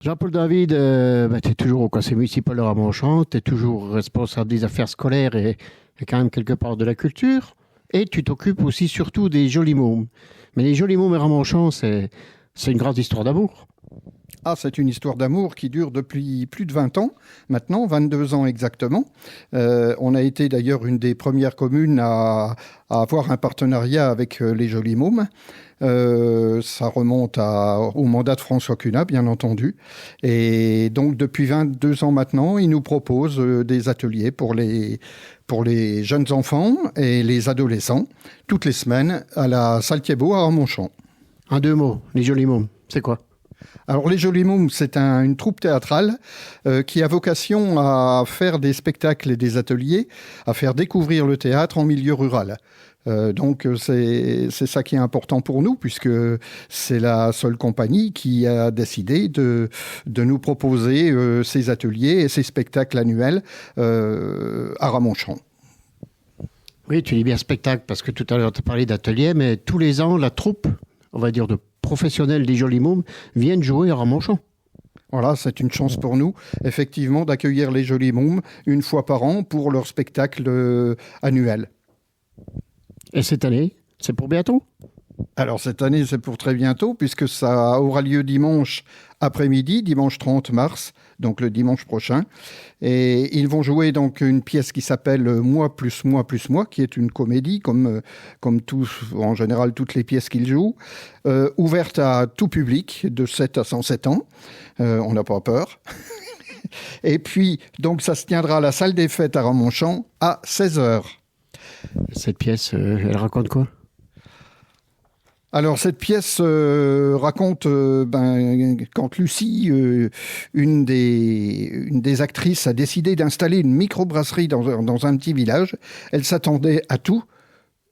Jean-Paul David, tu es toujours au conseil municipal de Ramonchamp, tu es toujours responsable des affaires scolaires et quand même quelque part de la culture. Et tu t'occupes aussi surtout des jolis mômes. Mais les jolis mômes et Ramonchamp, c'est une grande histoire d'amour. Ah, c'est une histoire d'amour qui dure depuis plus de 20 ans, maintenant, 22 ans exactement. On a été d'ailleurs une des premières communes à avoir un partenariat avec les Jolis Mômes. Ça remonte au mandat de François Cunat, bien entendu. Et donc, depuis 22 ans maintenant, il nous propose des ateliers pour les jeunes enfants et les adolescents, toutes les semaines, à la salle Thiebaud à Ramonchamp. En deux mots, les jolis mômes, c'est quoi? Alors les Jolis Mômes, c'est une troupe théâtrale qui a vocation à faire des spectacles et des ateliers, à faire découvrir le théâtre en milieu rural. Donc c'est ça qui est important pour nous, puisque c'est la seule compagnie qui a décidé de nous proposer ces ateliers et ces spectacles annuels à Ramonchamp. Oui, tu dis bien spectacle, parce que tout à l'heure tu as parlé d'atelier, mais tous les ans, la troupe, on va dire de professionnels des Jolis Mômes, viennent jouer à Ramonchamp. Voilà, c'est une chance pour nous, effectivement, d'accueillir les Jolis Mômes une fois par an pour leur spectacle annuel. Et cette année, c'est pour bientôt? Alors cette année, c'est pour très bientôt, puisque ça aura lieu dimanche après-midi, dimanche 30 mars, donc le dimanche prochain. Et ils vont jouer donc une pièce qui s'appelle Moi plus moi plus moi, qui est une comédie, comme en général toutes les pièces qu'ils jouent, ouverte à tout public, de 7 à 107 ans. On n'a pas peur. Et puis, donc ça se tiendra à la salle des fêtes à Ramonchamp à 16h. Cette pièce, elle raconte quoi? Alors cette pièce raconte quand Lucie, une des actrices, a décidé d'installer une microbrasserie dans un petit village. Elle s'attendait à tout,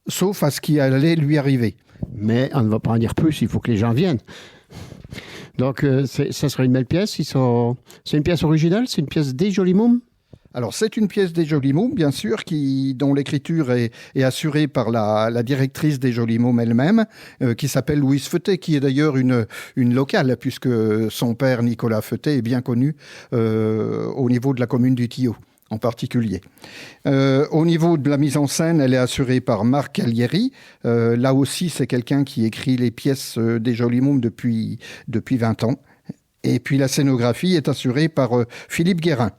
sauf à ce qui allait lui arriver. Mais on ne va pas en dire plus, il faut que les gens viennent. Donc ça serait une belle pièce. C'est une pièce originale, c'est une pièce des Jolis Mômes. Alors, c'est une pièce des Jolis Mômes, bien sûr, dont l'écriture est assurée par la directrice des Jolis Mômes elle-même, qui s'appelle Louise Feutet, qui est d'ailleurs une locale, puisque son père, Nicolas Feutet, est bien connu au niveau de la commune du Tillot, en particulier. Au niveau de la mise en scène, elle est assurée par Marc Calieri. Là aussi, c'est quelqu'un qui écrit les pièces des Jolis Mômes depuis 20 ans. Et puis, la scénographie est assurée par Philippe Guérin.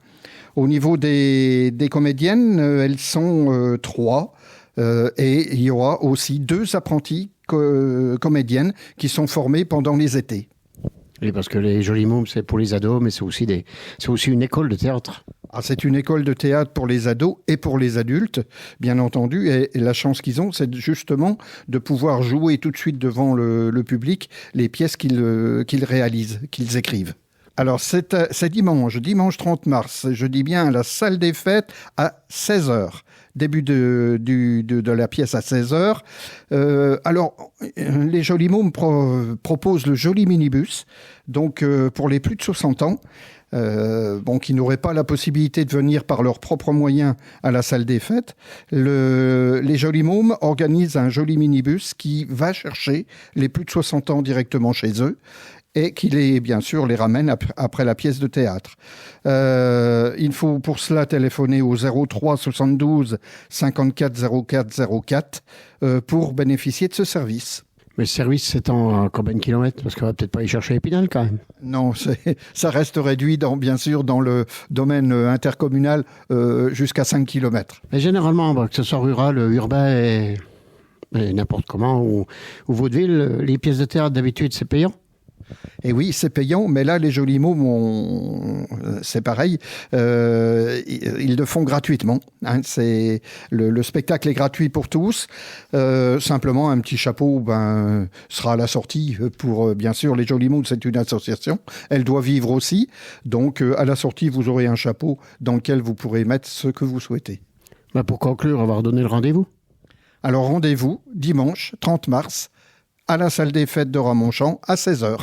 Au niveau des comédiennes, elles sont 3 et il y aura aussi 2 apprentis comédiennes qui sont formées pendant les étés. Oui, parce que les Jolis Mômes, c'est pour les ados, mais c'est aussi une école de théâtre. Ah, c'est une école de théâtre pour les ados et pour les adultes, bien entendu. Et la chance qu'ils ont, c'est justement de pouvoir jouer tout de suite devant le public les pièces qu'ils réalisent, qu'ils écrivent. Alors, c'est dimanche 30 mars, je dis bien à la salle des fêtes à 16h. Début de la pièce à 16h. Alors, les Jolis Mômes proposent le joli minibus, donc pour les plus de 60 ans, qui n'auraient pas la possibilité de venir par leurs propres moyens à la salle des fêtes. Les Jolis Mômes organisent un joli minibus qui va chercher les plus de 60 ans directement chez eux, et qui bien sûr les ramène après la pièce de théâtre. Il faut pour cela téléphoner au 03 72 54 04 04 pour bénéficier de ce service. Mais ce service s'étend à combien de kilomètres? Parce qu'on va peut-être pas y chercher Épinal quand même. Non, ça reste réduit bien sûr dans le domaine intercommunal jusqu'à 5 km. Mais généralement, que ce soit rural, urbain et n'importe comment, ou vaudeville, les pièces de théâtre d'habitude c'est payant? Et oui, c'est payant, mais là, les Jolis Mômes, c'est pareil, ils le font gratuitement. Hein, le spectacle est gratuit pour tous. Simplement, un petit chapeau sera à la sortie pour, bien sûr, les Jolis Mômes, c'est une association. Elle doit vivre aussi. Donc, à la sortie, vous aurez un chapeau dans lequel vous pourrez mettre ce que vous souhaitez. Pour conclure, on va redonner le rendez-vous. Alors, rendez-vous dimanche 30 mars à la salle des fêtes de Ramonchamp à 16h.